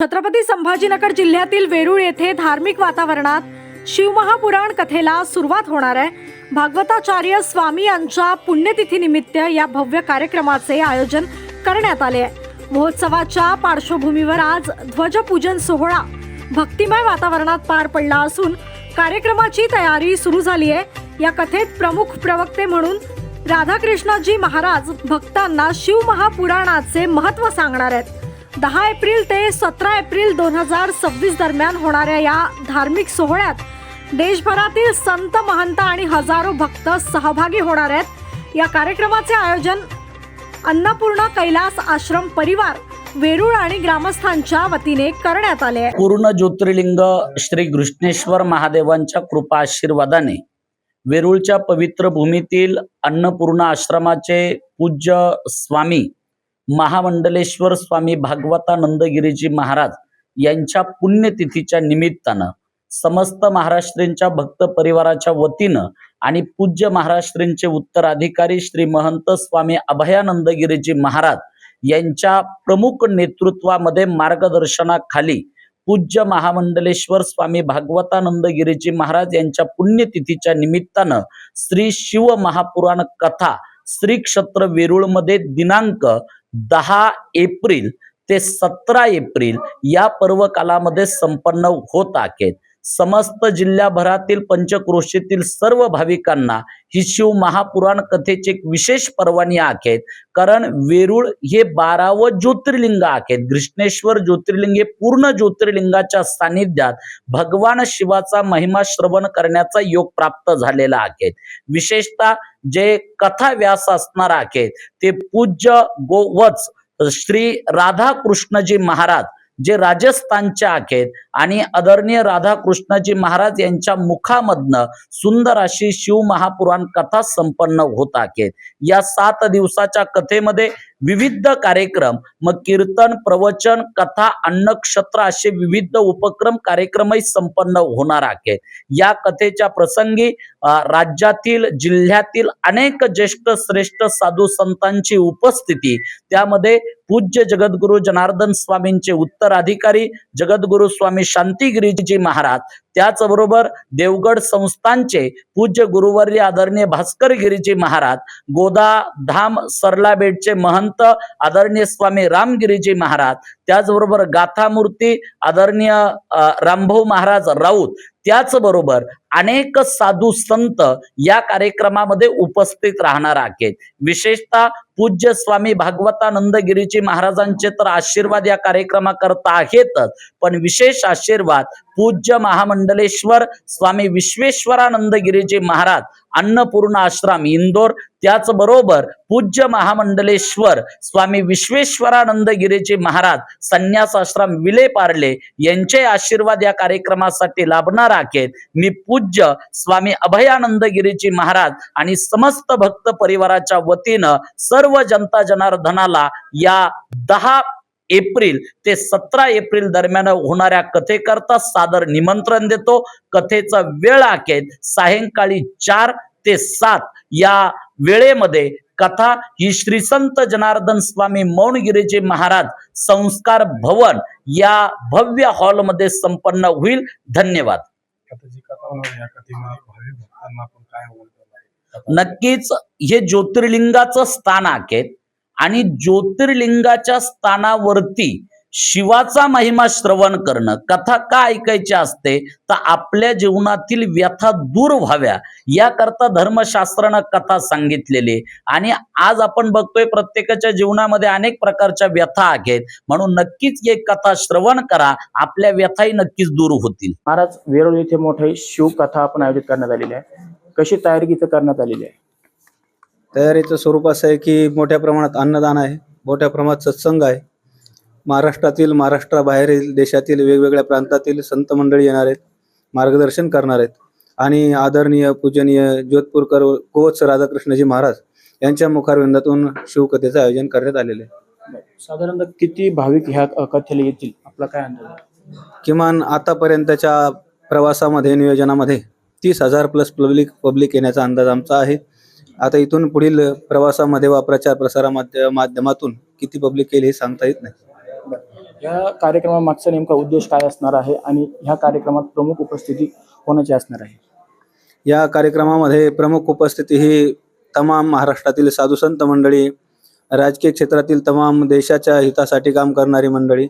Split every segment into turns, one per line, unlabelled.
छत्रपती संभाजीनगर जिल्ह्यातील वेरूळ येथे धार्मिक वातावरणात शिवमहापुराण कथेला सुरुवात होणार आहे। भागवताचार्य स्वामी यांच्या पुण्यतिथीनिमित्त या भव्य कार्यक्रमाचे आयोजन करण्यात आले आहे। महोत्सवाच्या पार्श्वभूमीवर आज ध्वजपूजन सोहळा भक्तिमय वातावरणात पार पडला असून कार्यक्रमाची तयारी सुरू झाली आहे। या कथेत प्रमुख प्रवक्ते म्हणून राधाकृष्णजी महाराज भक्तांना शिवमहापुराणाचे महत्त्व सांगणार आहेत। 10 एप्रिल ते 17 एप्रिल 2026 दरम्यान होणाऱ्या या धार्मिक सोहळ्यात देशभरातील संत महंत आणि हजारो भक्त सहभागी होणार आहेत। या कार्यक्रमाचे आयोजन अन्नपूर्णा कैलास आश्रम परिवार वेरूळ आणि ग्रामस्थांच्या वतीने करण्यात आले आहे।
पूर्ण ज्योतिर्लिंग श्री घृष्णेश्वर महादेवांच्या कृपा आशीर्वादाने वेरूळच्या पवित्र भूमीतील अन्नपूर्णा आश्रमाचे पूज्य स्वामी महामंडलेश्वर स्वामी भागवतानंदगिरीजी महाराज यांच्या पुण्यतिथीच्या निमित्तानं समस्त महाराष्ट्रींच्या भक्त परिवाराच्या वतीनं आणि पूज्य महाराष्ट्रींचे उत्तराधिकारी श्री महंत स्वामी अभयानंदगिरीजी महाराज यांच्या प्रमुख नेतृत्वामध्ये मार्गदर्शनाखाली पूज्य महामंडलेश्वर स्वामी भागवतानंदगिरीजी महाराज यांच्या पुण्यतिथीच्या निमित्तानं श्री शिव महापुराण कथा श्री क्षेत्र वेरूळमध्ये दिनांक 10 एप्रिल ते 17 एप्रिल या पर्व कालामध्ये संपन्न होत आहेत। समस्त जिल्ह्याभरातील पंचक्रोशीतील सर्व भाविकांना ही शिव महापुराण कथेची एक विशेष पर्वणी आहे। कारण वेरूळ हे 12वं ज्योतिर्लिंग आहे। घृष्णेश्वर ज्योतिर्लिंग हे पूर्ण ज्योतिर्लिंगाच्या सानिध्यात भगवान शिवाचा महिमा श्रवण करण्याचा योग प्राप्त झालेला आहे। विशेषतः जे कथा व्यास असणार आहेत ते पूज्य गोवत्स श्री राधाकृष्णजी महाराज जे राजस्थानचे आहेत आणि आदरणीय राधाकृष्णजी महाराज यांच्या मुखामधनं सुंदर अशी शिव महापुराण कथा संपन्न होत आहेत। या 7 दिवसाच्या कथेमध्ये विविध कार्यक्रम मग कीर्तन प्रवचन कथा अन्नक्षत्र असे विविध उपक्रम कार्यक्रमही संपन्न होणार आहेत। या कथेच्या प्रसंगी राज्यातील जिल्ह्यातील अनेक ज्येष्ठ श्रेष्ठ साधू संतांची उपस्थिती, त्यामध्ये पूज्य जगद्गुरु जनार्दन स्वामींचे उत्तराधिकारी जगद्गुरु स्वामी शांतिगिरीजी महाराज, त्याचबरोबर देवगड संस्थानचे पूज्य गुरुवर्य आदरणीय भास्करगिरीजी महाराज, गोदा धाम सरलाबेटचे महंत आदरणीय स्वामी रामगिरीजी महाराज, त्याचबरोबर गाथामूर्ती आदरणीय रामभाऊ महाराज राऊत, त्याचबरोबर अनेक साधू संत या कार्यक्रमामध्ये उपस्थित राहणार आहेत। विशेषतः पूज्य स्वामी भागवतानंदगिरीजी महाराजांचे तर आशीर्वाद या कार्यक्रमाकरता आहेतच, पण विशेष आशीर्वाद पूज्य महामंडलेश्वर स्वामी विश्वेश्वरानंदगिरीजी महाराज अन्नपूर्णा आश्रम इंदोर, त्याचबरोबर पूज्य महामंडलेश्वर स्वामी विश्वेश्वरानंदगिरीजी महाराज संन्यास आश्रम विलेपार्ले यांचे आशीर्वाद या कार्यक्रमासाठी लाभणार आहेत। मी पूज्य स्वामी अभयानंदगिरीजी महाराज आणि समस्त भक्त परिवाराच्या वतीनं सर्व जनता जनार्दनाला या 10 एप्रिल ते 17 एप्रिल दरम्यान होणाऱ्या कथेकरता सादर निमंत्रण देतो। कथेचा वेळ आहे सायंकाळी 4 ते 7 या वेळेमध्ये कथा ही श्री संत जनार्दन स्वामी मौनगिरीजी महाराज संस्कार भवन या भव्य हॉलमध्ये संपन्न होईल। धन्यवाद। नक्कीच हे ज्योतिर्लिंगाचं स्थान आहे आणि ज्योतिर्लिंगाच्या स्थानावरती शिवाचा महिमा श्रवण करणं, कथा का ऐकायची असते तर आपल्या जीवनातील व्यथा दूर व्हाव्या याकरता धर्मशास्त्रानं कथा सांगितलेली। आणि आज आपण बघतोय प्रत्येकाच्या जीवनामध्ये अनेक प्रकारच्या व्यथा आहेत, म्हणून नक्कीच एक कथा श्रवण करा, आपल्या व्यथाही नक्कीच दूर होतील।
महाराज वेरूळ येथे मोठी शिवकथा आपण आयोजित करण्यात आलेली आहे, कशी तयारी इथं करण्यात आलेली आहे?
तयारीचं स्वरूप असं आहे की मोठ्या प्रमाणात अन्नदान आहे, मोठ्या प्रमाणात सत्संग आहे। महाराष्ट्रातील महाराष्ट्राबाहेरील देशातील वेगवेगळ्या प्रांतातील संत मंडळी येणार आहेत, मार्गदर्शन करणार आहेत आणि आदरणीय पूजनीय जोधपूरकर गोवत्स राधाकृष्णजी महाराज यांच्या मुखारविंदातून शिवकथेचं आयोजन करण्यात आलेले आहे।
साधारणतः किती भाविक ह्या कथेला येतील, आपला काय अंदाज?
किमान आतापर्यंतच्या प्रवासामध्ये नियोजनामध्ये 30,000 प्लस पब्लिक येण्याचा अंदाज आमचा आहे। आता इथून पुढील प्रवासामध्ये वा प्रचार प्रसारा माध्यमातून किती पब्लिक येईल हे सांगता येत नाही।
या कार्यक्रमामागचा नेमका उद्देश काय असणार आहे आणि ह्या कार्यक्रमात प्रमुख उपस्थिती कोणाची असणार आहे?
या कार्यक्रमामध्ये प्रमुख उपस्थिती ही तमाम महाराष्ट्रातील साधुसंत मंडळी, राजकीय क्षेत्रातील तमाम देशाच्या हितासाठी काम करणारी मंडळी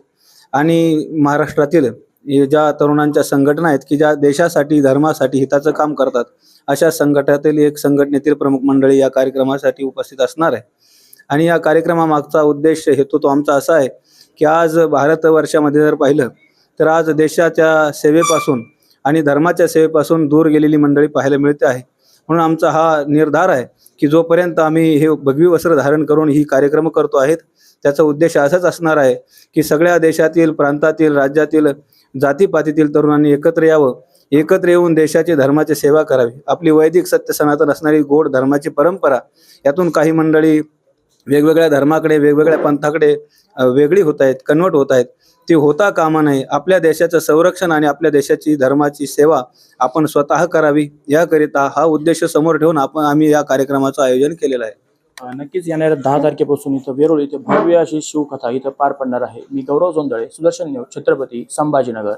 आणि महाराष्ट्रातील ज्या तरुणांच्या संघटना आहेत की ज्या देशासाठी धर्मासाठी हिताचं काम करतात, अशा संघटनेतील प्रमुख मंडळी या कार्यक्रमासाठी उपस्थित असणार आहे. आणि या कार्यक्रमामागचा उद्देश हेतू तो आमचा असा आहे की आज भारतवर्षामध्ये जर पाहिलं तर आज देशाच्या सेवेपासून आणि धर्माच्या सेवेपासून दूर गेलेली मंडळी पाहायला मिळते आहे. म्हणून आमचा हा निर्धार आहे की जोपर्यंत आम्ही हे भगवी वस्त्र धारण करून ही कार्यक्रम करतो आहेत, त्याचा उद्देश असाच असणार आहे की सगळ्या देशातील, प्रांतातील, राज्यातील, जातीपातीतील तरुणांनी एकत्र यावं, एकत्र येऊन देशाची धर्माची सेवा करावी. आपली वैदिक सत्य सनातन असणारी गोड धर्माची परंपरा, यातून काही मंडळी वेगवेगळ्या धर्माकडे, वेगवेगळ्या पंथाकडे वेगळी होत आहेत, कन्वर्ट होत आहेत. ती होता कामा नये. आपल्या देशाचं संरक्षण आणि आपल्या देशाची धर्माची सेवा आपण स्वतः करावी, याकरिता हा उद्देश समोर ठेवून आम्ही या कार्यक्रमाचं आयोजन केलेलं आहे.
नक्कीच येणाऱ्या 10 तारखेपासून इथं वेरूळ इथे भव्य अशी शिवकथा इथं पार पडणार आहे. मी गौरव जोंधळे, सुदर्शन न्यूज, छत्रपती संभाजीनगर.